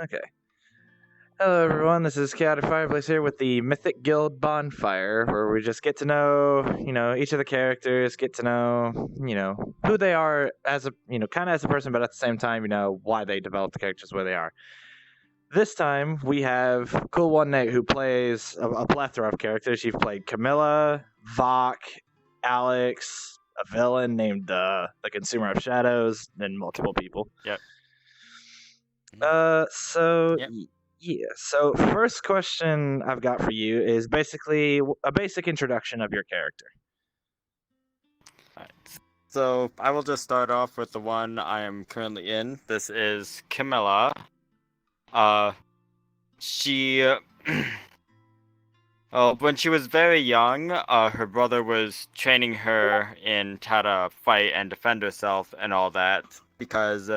Okay. Hello, everyone. This is Chaotic Fireplace here with the Mythic Guild Bonfire, where we just get to know, each of the characters, get to know, who they are as kind of as a person, but at the same time, why they develop the characters where they are. This time, we have COOL1Nate, who plays a plethora of characters. You've played Camilla, Vok, Alex, a villain named the Consumer of Shadows, and multiple people. Yep. So Yep. yeah. So first question I've got for you is basically a basic introduction of your character. Alright. So I will just start off with the one I am currently in. This is Camilla. She when she was very young, her brother was training her in how to fight and defend herself and all that, because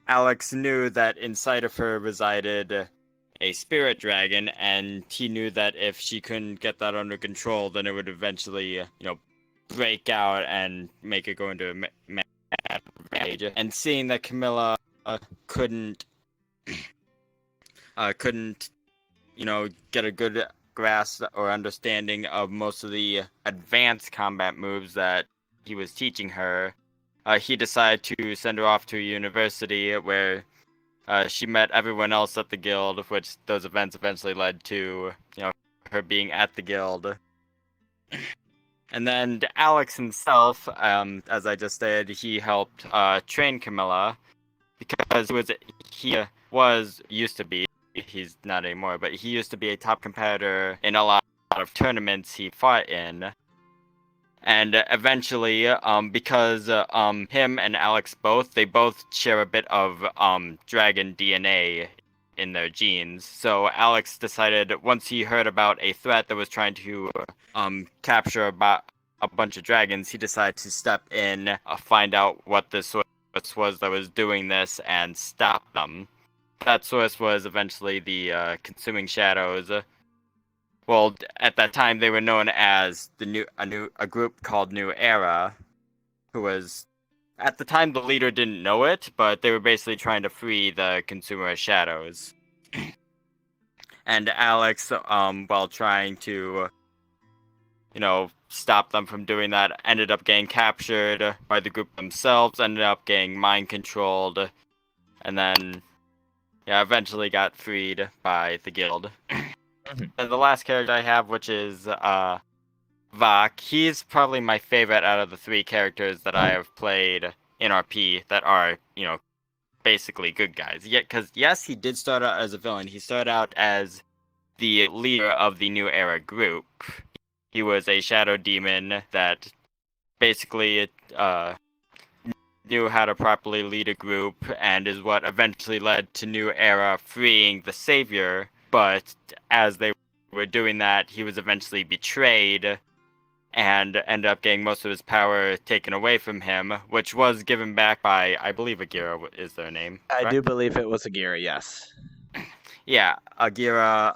Alex knew that inside of her resided a spirit dragon, and he knew that if she couldn't get that under control, then it would eventually, break out and make it go into a mad rage. And seeing that Camilla couldn't, get a good grasp or understanding of most of the advanced combat moves that he was teaching her, he decided to send her off to a university where she met everyone else at the guild, which those events eventually led to, her being at the guild. And then Alex himself, as I just said, he helped train Camilla, because he's not anymore, but he used to be a top competitor in a lot of tournaments he fought in. And eventually, because him and Alex both share a bit of dragon DNA in their genes. So Alex decided, once he heard about a threat that was trying to capture a bunch of dragons, he decided to step in, find out what the source was that was doing this, and stop them. That source was eventually the Consuming Shadows. Well, at that time, they were known as a group called New Era, who was, at the time, the leader didn't know it, but they were basically trying to free the Consumer Shadows. And Alex, while trying to, stop them from doing that, ended up getting captured by the group themselves, ended up getting mind controlled, and then, eventually got freed by the guild. And the last character I have, which is Vok, he's probably my favorite out of the three characters that I have played in RP that are, basically good guys. Yet, because yes, he did start out as a villain. He started out as the leader of the New Era group. He was a shadow demon that basically knew how to properly lead a group, and is what eventually led to New Era freeing the Savior. But as they were doing that, he was eventually betrayed and ended up getting most of his power taken away from him, which was given back by, I believe, Agira is their name. Correct? I do believe it was Agira, yes. Yeah, Agira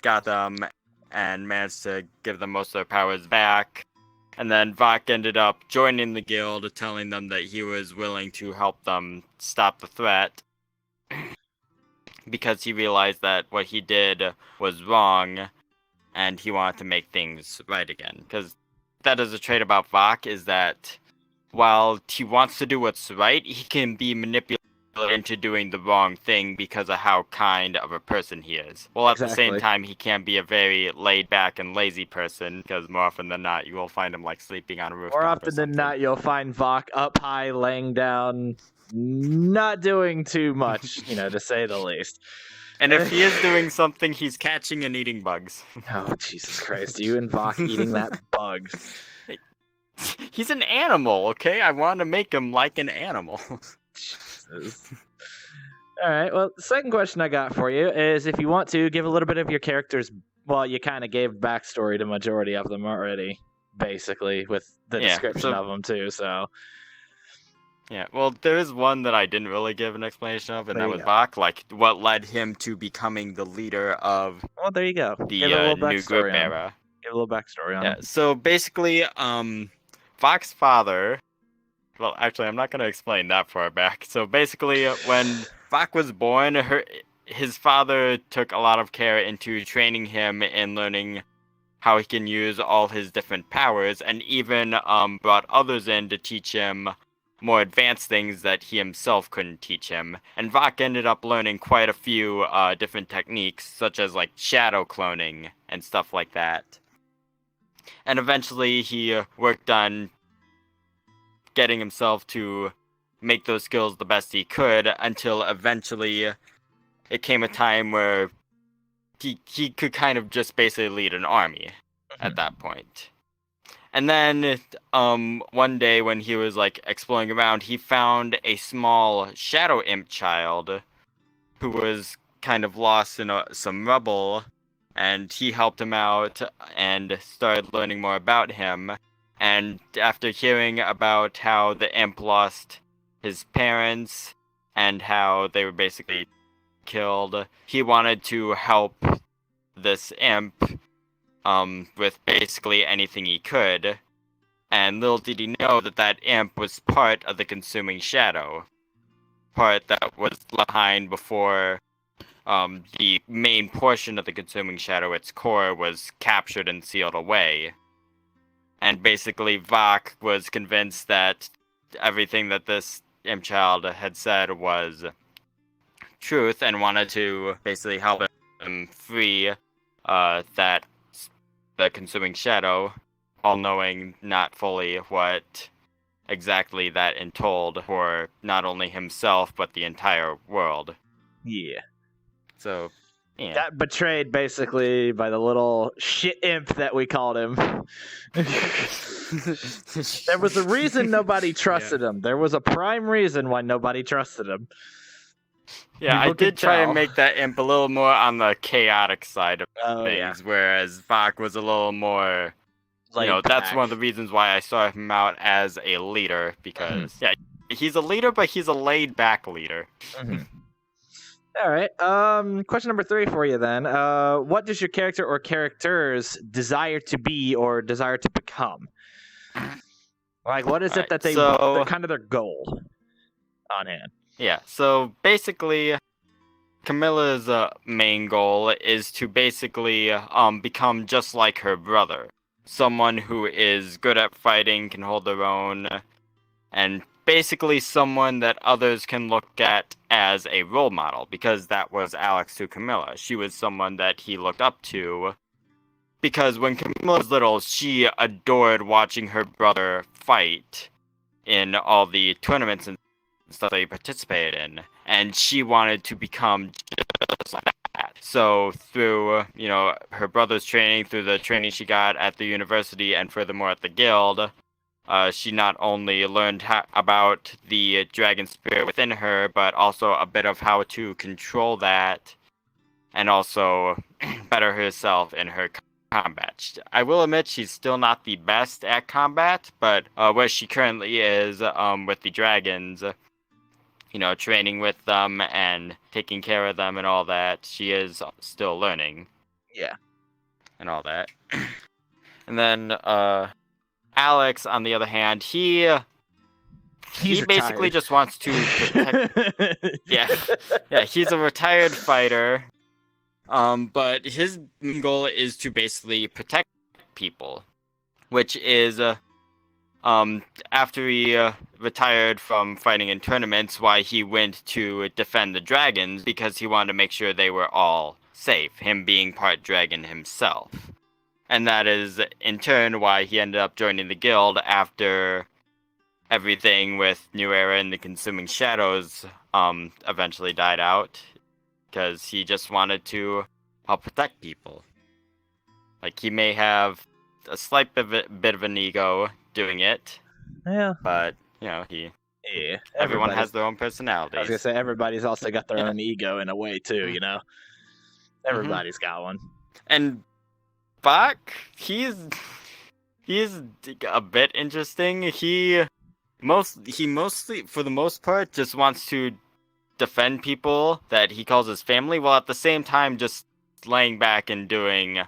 got them and managed to give them most of their powers back. And then Vok ended up joining the guild, telling them that he was willing to help them stop the threat, because he realized that what he did was wrong, and he wanted to make things right again. Because that is a trait about Vok, is that while he wants to do what's right, he can be manipulated into doing the wrong thing because of how kind of a person he is. Well, at the same time, he can be a very laid back and lazy person, because more often than not, you will find him sleeping on a rooftop. More often than not, you'll find Vok up high, laying down, not doing too much, to say the least. And if he is doing something, he's catching and eating bugs. Oh, Jesus Christ. You and Vok eating that bug. He's an animal, okay? I want to make him like an animal. Jesus. All right, well, the second question I got for you is, if you want to, give a little bit of your character's, well, you kind of gave backstory to majority of them already, basically, with the description of them, too, so... Yeah, well, there is one that I didn't really give an explanation of, and that was Vok, what led him to becoming the leader of there you go. The new group era. Give a little backstory on it. So basically, Vok's father... Well, actually, I'm not going to explain that far back. So basically, when Vok was born, his father took a lot of care into training him in learning how he can use all his different powers, and even brought others in to teach him more advanced things that he himself couldn't teach him. And Vok ended up learning quite a few different techniques, such as like shadow cloning and stuff like that. And eventually he worked on getting himself to make those skills the best he could, until eventually it came a time where he could kind of just basically lead an army at that point. And then one day when he was like exploring around, he found a small shadow imp child who was kind of lost in some rubble, and he helped him out and started learning more about him. And after hearing about how the imp lost his parents and how they were basically killed, he wanted to help this imp with basically anything he could. And little did he know that that imp was part of the consuming shadow, part that was left behind before the main portion of the consuming shadow, its core, was captured and sealed away. And basically Vok was convinced that everything that this imp child had said was truth, and wanted to basically help him free the consuming shadow, all knowing not fully what exactly that entailed for not only himself but the entire world. Yeah. So, yeah. Got betrayed basically by the little shit imp that we called him. There was a reason nobody trusted him. There was a prime reason why nobody trusted him. Yeah, I did try and make that imp a little more on the chaotic side of things, whereas Vok was a little more, that's one of the reasons why I saw him out as a leader, because, he's a leader, but he's a laid-back leader. All right. Question number 3 for you then. What does your character or characters desire to be or desire to become? Like, what is it that they're kind of their goal on hand? Yeah, so basically, Camilla's main goal is to basically become just like her brother. Someone who is good at fighting, can hold their own, and basically someone that others can look at as a role model, because that was Alex to Camilla. She was someone that he looked up to, because when Camilla was little, she adored watching her brother fight in all the tournaments and stuff that he participated in, and she wanted to become just like that. So through, her brother's training, through the training she got at the university, and furthermore at the guild, she not only learned about the dragon spirit within her, but also a bit of how to control that, and also better herself in her combat. I will admit she's still not the best at combat, but where she currently is with the dragons, training with them and taking care of them and all that, she is still learning. Yeah. And all that. And then Alex, on the other hand, he basically just wants to protect... yeah, he's a retired fighter, but his goal is to basically protect people, which is after he retired from fighting in tournaments, why he went to defend the dragons, because he wanted to make sure they were all safe, him being part dragon himself. And that is, in turn, why he ended up joining the guild after everything with New Era and the Consuming Shadows eventually died out, because he just wanted to help protect people. Like, he may have a slight bit of an ego doing it, but, everyone has their own personalities. I was going to say, everybody's also got their own ego in a way, too, Everybody's got one. And Vok, he's a bit interesting. He mostly, for the most part, just wants to defend people that he calls his family, while at the same time just laying back and doing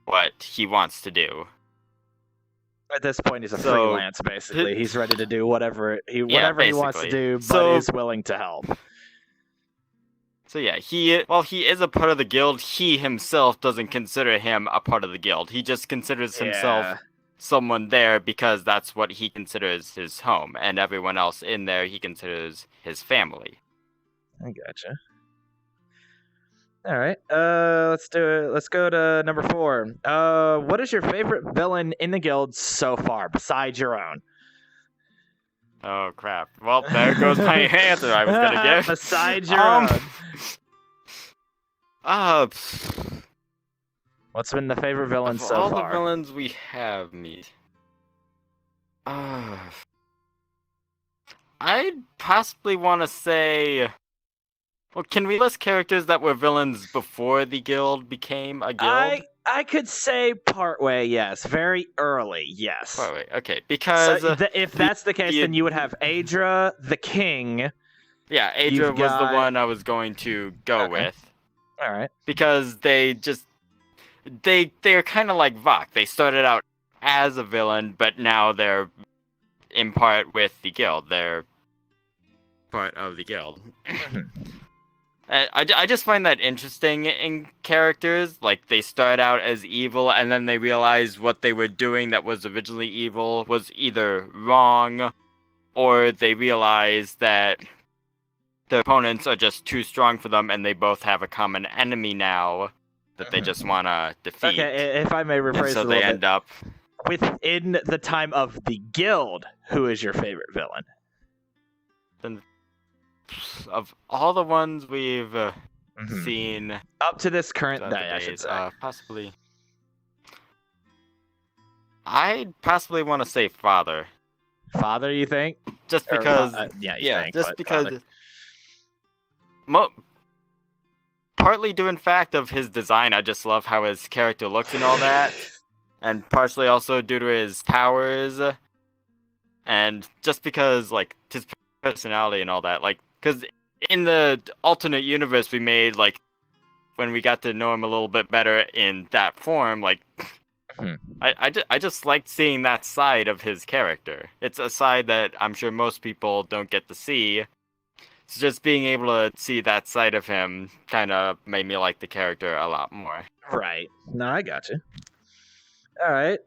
what he wants to do. At this point, he's a freelance, basically. He's ready to do whatever he wants to do, but is willing to help. So yeah, while he is a part of the guild, he himself doesn't consider him a part of the guild. He just considers himself Yeah, someone there because that's what he considers his home, and everyone else in there he considers his family. I gotcha. All right. Let's do it. Let's go to number 4. What is your favorite villain in the guild so far, besides your own? Oh crap! Well, there goes my answer I was gonna give. Besides your own. What's been the favorite villain Of so all far? the villains we have, I'd possibly want to say. Well, can we list characters that were villains before the guild became a guild? I could say partway, yes. Very early, yes. Wait, okay, because So if that's the case, then you would have Aedra, the king. Yeah, Aedra was the one I was going to go with. All right. Because they're kind of like Vok. They started out as a villain, but now they're in part with the guild. They're part of the guild. I just find that interesting in characters. Like, they start out as evil, and then they realize what they were doing that was originally evil was either wrong, or they realize that their opponents are just too strong for them, and they both have a common enemy now that they just want to defeat. Okay, if I may rephrase so it a they little end bit. up... Within the time of the guild, who is your favorite villain? Of all the ones we've seen up to this current day, I should say. Possibly. I'd possibly want to say Father. Father, you think? Just because. Just because. Partly due in fact of his design, I just love how his character looks and all that, and partially also due to his powers, and just because like his personality and all that, like. Because in the alternate universe we made, like, when we got to know him a little bit better in that form, like, I just liked seeing that side of his character. It's a side that I'm sure most people don't get to see. So just being able to see that side of him kind of made me like the character a lot more. Right. No, I got you. All right.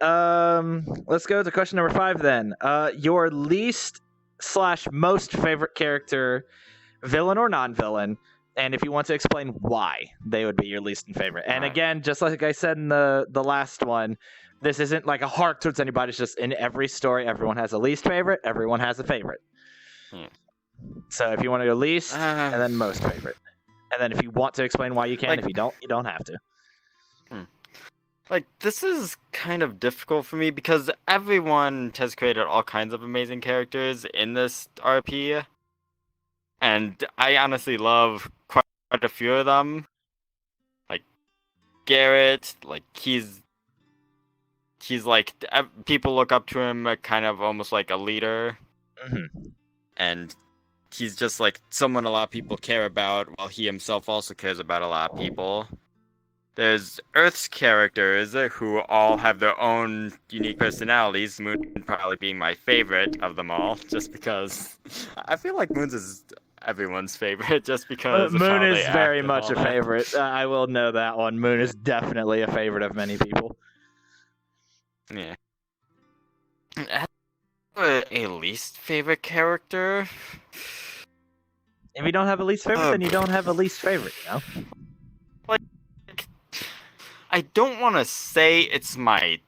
Let's go to question number 5 then. Your least / most favorite character, villain or non-villain, and if you want to explain why they would be your least and favorite. And again, just like I said in the last one, this isn't like a hark towards anybody. It's just in every story, everyone has a least favorite, everyone has a favorite. So if you want to go least, and then most favorite. And then if you want to explain why you can, if you don't have to. Like, this is kind of difficult for me because everyone has created all kinds of amazing characters in this RP. And I honestly love quite a few of them. Like, Garrett, like, he's like, people look up to him kind of almost like a leader. And he's just like someone a lot of people care about, while he himself also cares about a lot of people. There's Earth's characters who all have their own unique personalities, Moon probably being my favorite of them all, just because I feel like Moon's is everyone's favorite, just because Moon is very much a favorite. I will know that one. Moon is definitely a favorite of many people. Yeah. A least favorite character? If you don't have a least favorite, then you don't have a least favorite, you know? Like, I don't want to say it's my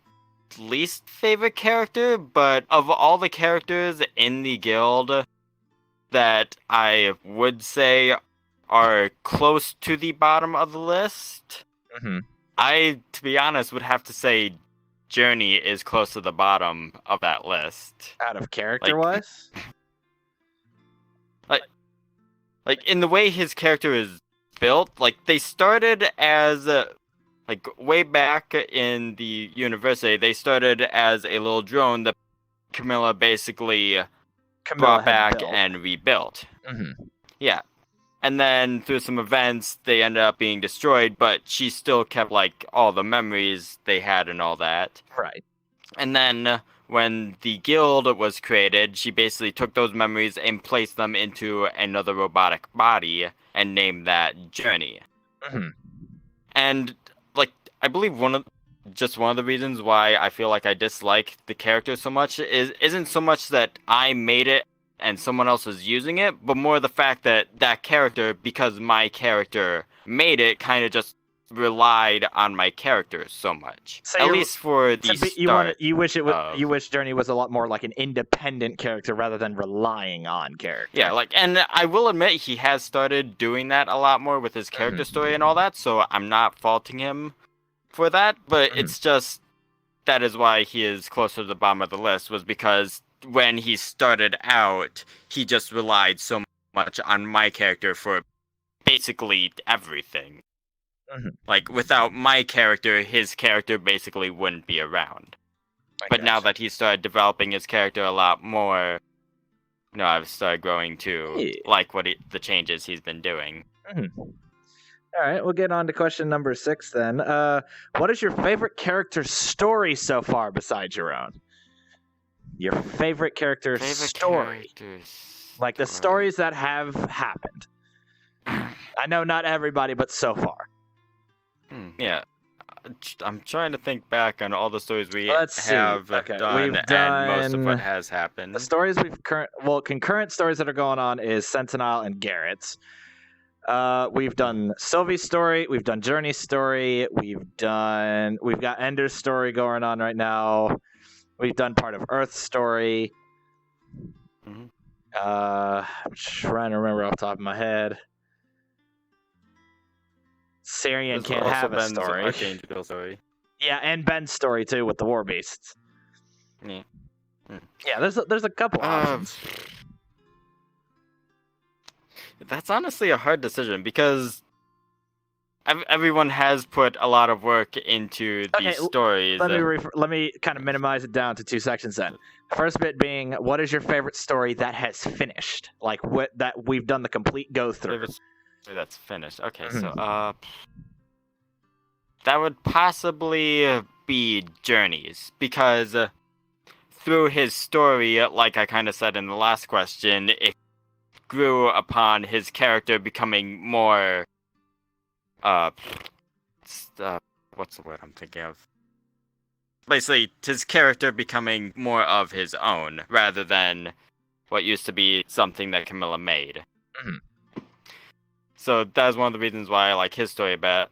least favorite character, but of all the characters in the guild that I would say are close to the bottom of the list, I, to be honest, would have to say Journey is close to the bottom of that list. Out of character-wise? Like, in the way his character is built, like, they started as, like, way back in the university, they started as a little drone that Camilla basically brought back and rebuilt. Yeah. And then through some events, they ended up being destroyed, but she still kept, like, all the memories they had and all that. Right. And then when the guild was created, she basically took those memories and placed them into another robotic body and named that Journey. Mm-hmm. And like I believe one of the reasons why I feel like I dislike the character so much isn't so much that I made it and someone else is using it, but more the fact that that character, because my character made it, kind of just relied on my character so much. So At least for the start. you wish Of you wish Journey was a lot more like an independent character rather than relying on character. Yeah, like, and I will admit he has started doing that a lot more with his character story and all that, so I'm not faulting him for that, but it's just that is why he is closer to the bottom of the list, was because when he started out, he just relied so much on my character for basically everything. Like, without my character, his character basically wouldn't be around. But now that he started developing his character a lot more, I've started growing to like the changes he's been doing. All right, we'll get on to question number 6 then. What is your favorite character story so far besides your own? Your favorite character story. Like the stories that have happened. I know not everybody, but so far. Yeah. I'm trying to think back on all the stories we have done, we've and most of what has happened. The stories concurrent stories that are going on is Sentinel and Garrett's. We've done Sylvie's story, we've done Journey's story, we've got Ender's story going on right now. We've done part of Earth's story. I'm trying to remember off the top of my head. Syrian can't have a story. Archangel story. Yeah, and Ben's story too with the War Beasts. Yeah. Yeah, there's a couple options. That's honestly a hard decision because everyone has put a lot of work into these stories. Let me kind of minimize it down to 2 sections then. First bit being, what is your favorite story that has finished? Like that we've done the complete go through. That's finished. Okay, so that would possibly be Journeys, because through his story, like I kind of said in the last question, it grew upon his character becoming more what's the word I'm thinking of? Basically, his character becoming more of his own rather than what used to be something that Camilla made. So that's one of the reasons why I like his story better.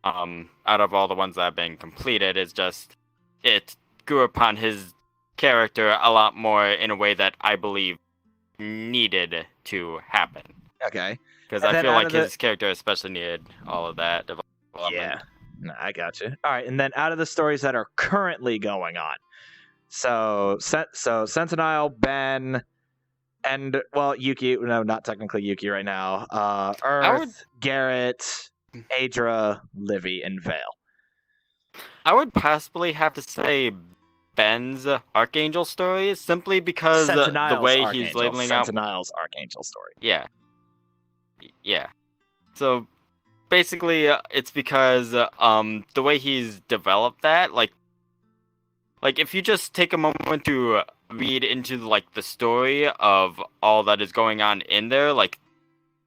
Out of all the ones that have been completed, is just it grew upon his character a lot more in a way that I believe needed to happen. Okay. Because I feel like his character especially needed all of that development. Yeah, no, I got you. All right, and then out of the stories that are currently going on, so Sentinel, Ben, and Yuki. No, not technically Yuki right now. Earth, Garrett, Adra, Livy, and Vale. I would possibly have to say Ben's Archangel story, simply because the way he's labeling out Sentinel's Archangel story. Yeah. So basically, it's because the way he's developed that, like if you just take a moment to read into like the story of all that is going on in there, like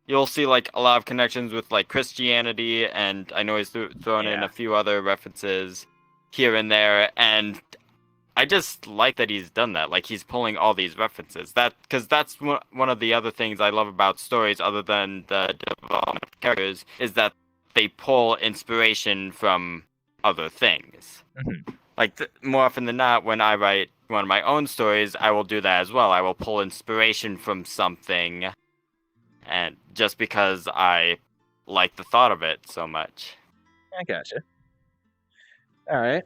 you'll see like a lot of connections with like Christianity, and I know he's thrown in a few other references here and there, and I just like that he's done that. Like, he's pulling all these references. Because that's one of the other things I love about stories, other than the development of characters, is that they pull inspiration from other things. Like, more often than not, when I write one of my own stories, I will do that as well. I will pull inspiration from something, and just because I like the thought of it so much. I gotcha. All right.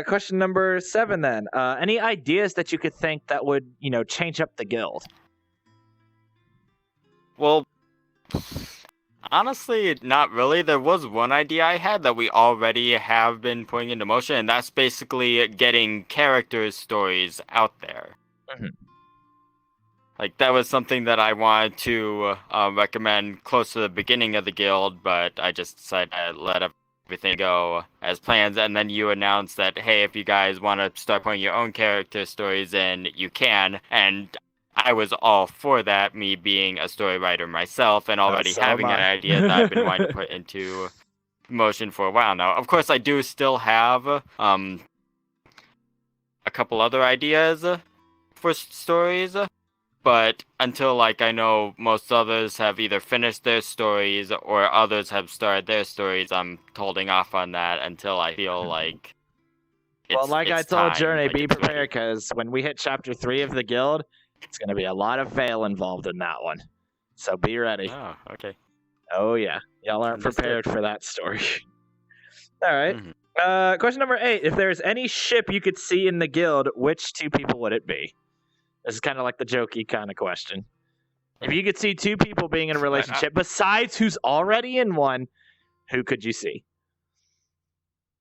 Question number 7 then. Any ideas that you could think that would, change up the guild? Well, honestly, not really. There was one idea I had that we already have been putting into motion, and that's basically getting characters' stories out there. Like, that was something that I wanted to recommend close to the beginning of the guild, but I just decided to let everything go as plans, and then you announce that, hey, if you guys want to start putting your own character stories in, you can, and I was all for that, me being a story writer myself, and already So am having an I. idea that I've been wanting to put into motion for a while now. Of course, I do still have a couple other ideas for stories, but until like I know most others have either finished their stories or others have started their stories, I'm holding off on that until I feel like Well, like I it's told time, Journey, like be it's prepared ready. because when we hit chapter 3 of the guild, it's going to be a lot of fail involved in that one. So be ready. Oh, okay. Oh, yeah. Y'all aren't Understood. prepared for that story. All right. Mhm. Question number 8. If there's any ship you could see in the guild, which two people would it be? This is kind of like the jokey kind of question. If you could see two people being in a relationship, besides who's already in one, who could you see?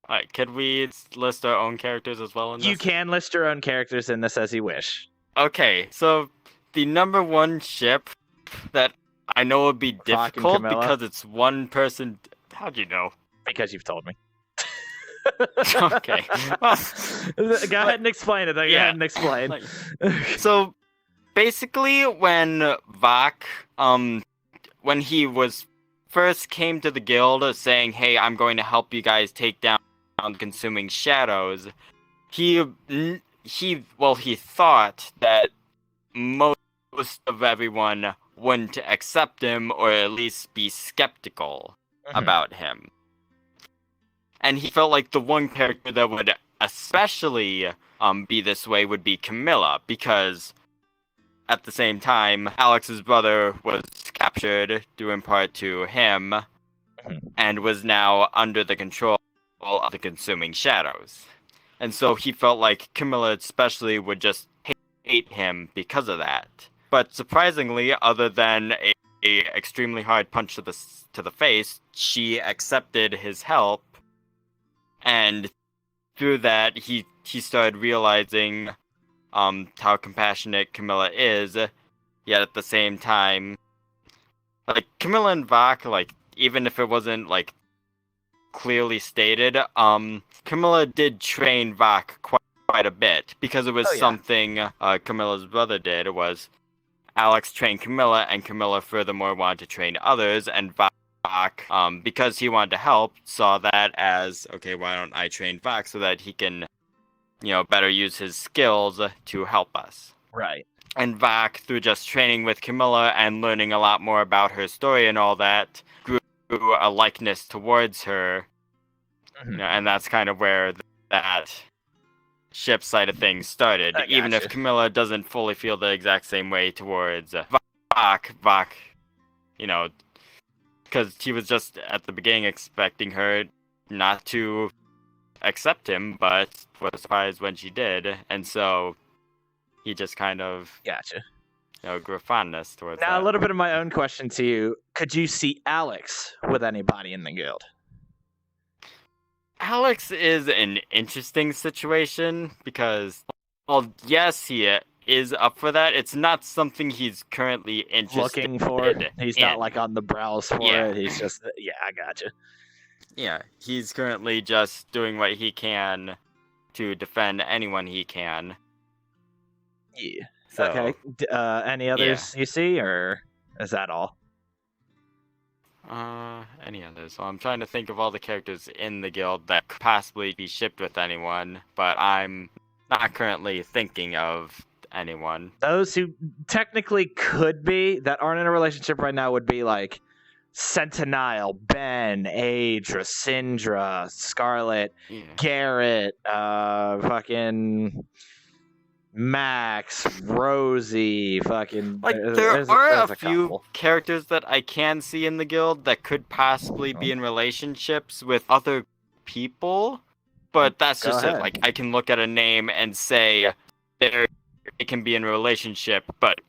Alright, could we list our own characters as well in You this? can list your own characters in this as you wish. Okay, so the number one ship that I know would be Fucking difficult Camilla? because it's one person. How'd you know? Because you've told me. Okay. Well, Go ahead and explain it. Go ahead and explain. like, so basically, when Vak, when he was first came to the guild saying, "Hey, I'm going to help you guys take down the consuming shadows," he thought that most of everyone wouldn't accept him or at least be skeptical about him. And he felt like the one character that would especially be this way would be Camilla, because at the same time, Alex's brother was captured due in part to him and was now under the control of the consuming shadows. And so he felt like Camilla especially would just hate him because of that. But surprisingly, other than a extremely hard punch to the face, she accepted his help, and through that he started realizing how compassionate Camilla is. Yet at the same time, like Camilla and Vak, like even if it wasn't like clearly stated, Camilla did train Vak quite a bit because it was something Camilla's brother did. It was Alex trained Camilla, and Camilla furthermore wanted to train others, and Vak, because he wanted to help, saw that as, okay, why don't I train Vak so that he can, better use his skills to help us. Right. And Vak, through just training with Camilla and learning a lot more about her story and all that, grew a likeness towards her. And that's kind of where that ship side of things started. Even if Camilla doesn't fully feel the exact same way towards Vak, because he was just at the beginning expecting her not to accept him, but was surprised when she did, and so he just kind of grew fondness towards now that. a little bit of my own question to you: could you see Alex with anybody in the guild? Alex is an interesting situation because, well, yes, he is up for that. It's not something he's currently interested looking for. He's not in. like on the browse for it. He's just I gotcha. Yeah, he's currently just doing what he can to defend anyone he can. Yeah. So, okay. Any others you see, or is that all? Any others? So I'm trying to think of all the characters in the guild that could possibly be shipped with anyone, but I'm not currently thinking of anyone. Those who technically could be that aren't in a relationship right now would be like Sentinel, Ben, Adra, Syndra, Scarlet, Garrett, fucking Max, Rosie, fucking. Like, there are a few characters that I can see in the guild that could possibly be in relationships with other people, but that's just it. Like, I can look at a name and say it can be in a relationship, but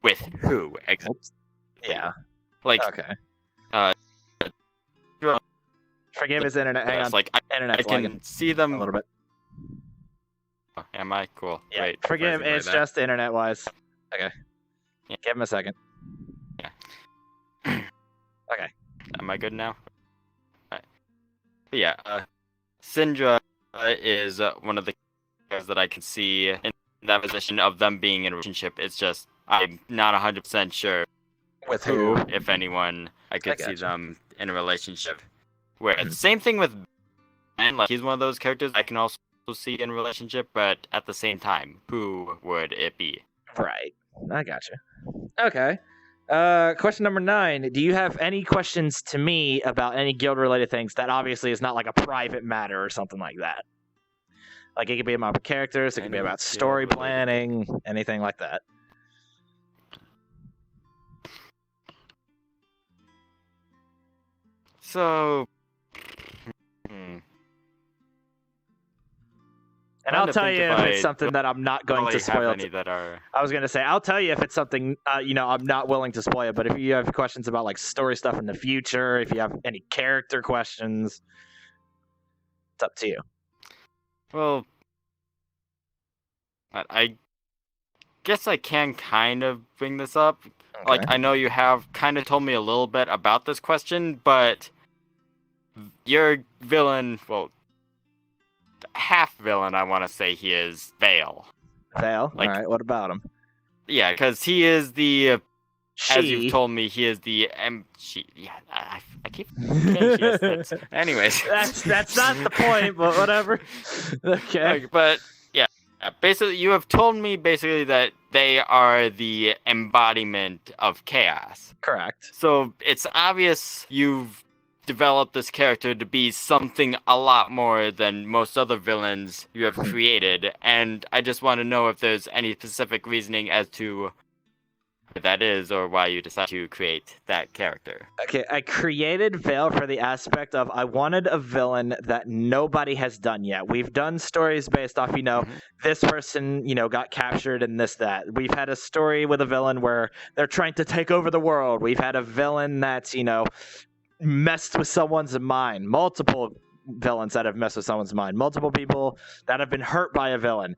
with who? Yeah. Like, forgive his internet. Hang on. Like, I can see them a little bit. Oh, am I? Cool. Yeah. Great. Forgive, it's just internet wise. Okay. Yeah. Give him a second. Yeah. Okay. Am I good now? Right. But yeah, Syndra is one of the characters that I can see in that position of them being in a relationship. It's just I'm not 100% sure With who? if anyone I could see gotcha. them in a relationship. Where it's the same thing with Ben. Like he's one of those characters I can also see in a relationship, but at the same time, who would it be? Right. I gotcha. Okay. Question number 9. Do you have any questions to me about any guild-related things that obviously is not like a private matter or something like that? Like it could be about characters, it could be Any about story guild-related planning, anything like that. So, And I'll tell you if it's something that I'm not going to spoil. I was going to say, I'll tell you if it's something, I'm not willing to spoil. But if you have questions about like story stuff in the future, if you have any character questions, it's up to you. Well, I guess I can kind of bring this up. Okay. Like, I know you have kind of told me a little bit about this question, but your villain, well, half villain, I want to say he is Vale. Vale? Like, all right, what about him? Yeah, because he is the, as you've told me, he is the, yeah, I keep saying she. Anyways. That's not the point, but whatever. Okay. But, yeah, basically, you have told me basically that they are the embodiment of chaos. Correct. So it's obvious you've developed this character to be something a lot more than most other villains you have created, and I just want to know if there's any specific reasoning as to what that is or why you decided to create that character. Okay, I created Vale for the aspect of I wanted a villain that nobody has done yet. We've done stories based off, this person, got captured and this, that. We've had a story with a villain where they're trying to take over the world. We've had a villain that's, messed with someone's mind. Multiple villains that have messed with someone's mind. Multiple people that have been hurt by a villain.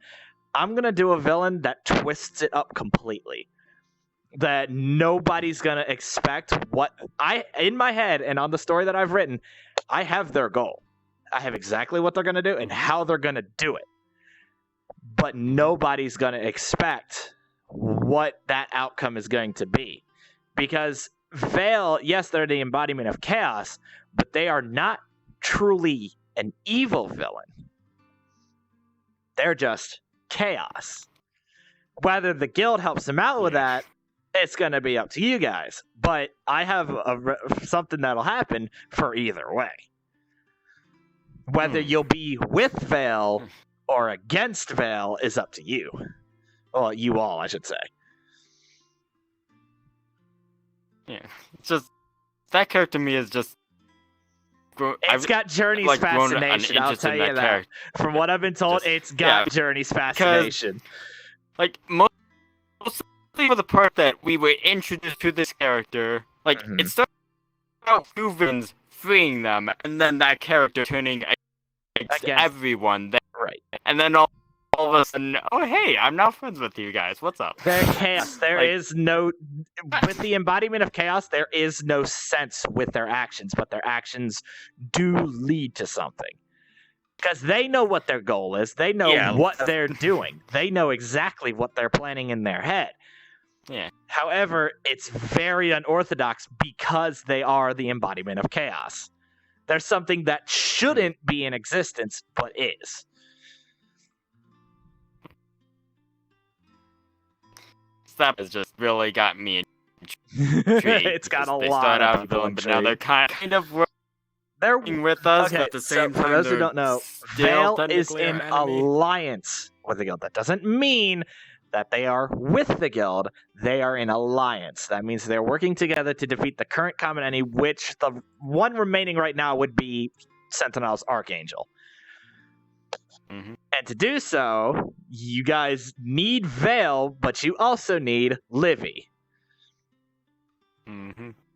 I'm going to do a villain that twists it up completely. That nobody's going to expect what in my head and on the story that I've written, I have their goal. I have exactly what they're going to do and how they're going to do it. But nobody's going to expect what that outcome is going to be. Because Vale, yes, they're the embodiment of chaos, but they are not truly an evil villain. They're just chaos. Whether the guild helps them out with that, it's going to be up to you guys. But I have something that'll happen for either way. Whether you'll be with Vale or against Vale is up to you. Well, you all, I should say. Yeah, it's just that character to me is just. It's got Journey's fascination. I'll tell you that. From what I've been told, it's got Journey's fascination. Like most of the part that we were introduced to this character, like it started out two villains freeing them, and then that character turning against everyone. Right, and then all of a sudden, oh hey, I'm now friends with you guys. What's up? They're chaos. There is no, with the embodiment of chaos, there is no sense with their actions, but their actions do lead to something. Because they know what their goal is. They know what they're doing. They know exactly what they're planning in their head. Yeah. However, it's very unorthodox because they are the embodiment of chaos. There's something that shouldn't be in existence, but is. That has just really got me intrigued. It's got a they lot start of out people villain, but now they're kind of working with us, but at the same time, for those who don't know, Vale is in alliance with the guild. That doesn't mean that they are with the guild. They are in alliance. That means they're working together to defeat the current common enemy, which the one remaining right now would be Sentinel's Archangel. And to do so, you guys need Vale, but you also need Livy.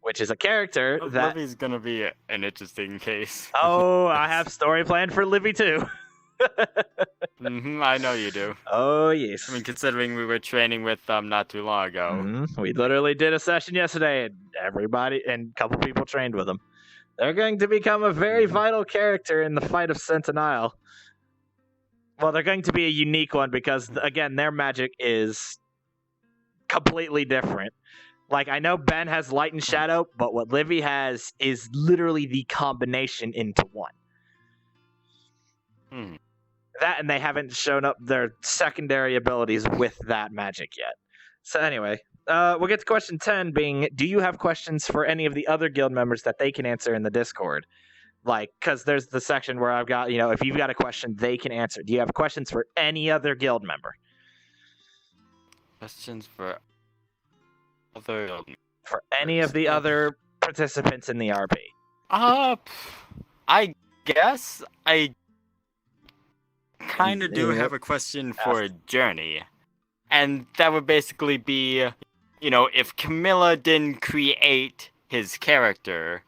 Which is a character that... Livy's gonna be an interesting case. Oh, I have story planned for Livy too. I know you do. Oh, yes. I mean, considering we were training with them not too long ago. We literally did a session yesterday, and everybody and a couple people trained with them. They're going to become a very vital character in the fight of Sentinel. Well, they're going to be a unique one because, again, their magic is completely different. Like, I know Ben has light and shadow, but what Livy has is literally the combination into one. That, and they haven't shown up their secondary abilities with that magic yet. So anyway, we'll get to question 10 being, do you have questions for any of the other guild members that they can answer in the Discord? Like, because there's the section where I've got, if you've got a question, they can answer. Do you have questions for any other guild member? Questions for other... For any of the other participants in the RP? I guess I kind of do have a question for Journey. And that would basically be, if Camilla didn't create his character,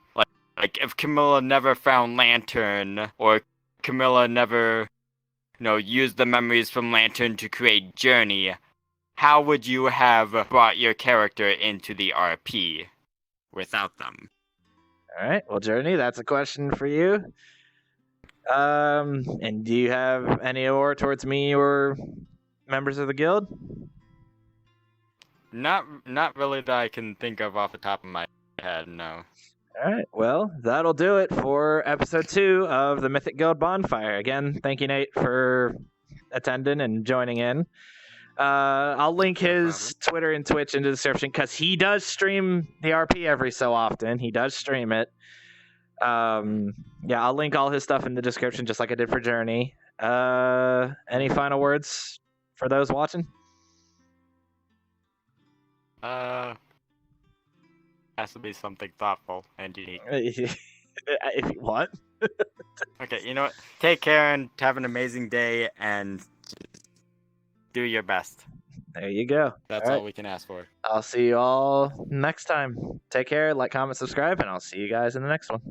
like if Camilla never found Lantern, or Camilla never, used the memories from Lantern to create Journey, how would you have brought your character into the RP without them? All right, well, Journey, that's a question for you. And do you have any ore towards me or members of the guild? Not really that I can think of off the top of my head, no. All right, well, that'll do it for episode 2 of the Mythic Guild Bonfire. Again, thank you, Nate, for attending and joining in. I'll link his Twitter and Twitch in the description because he does stream the RP every so often. He does stream it. I'll link all his stuff in the description just like I did for Journey. Any final words for those watching? Has to be something thoughtful and unique. If you want. Okay, you know what? Take care and have an amazing day and do your best. There you go. That's all we can ask for. I'll see you all next time. Take care, like, comment, subscribe, and I'll see you guys in the next one.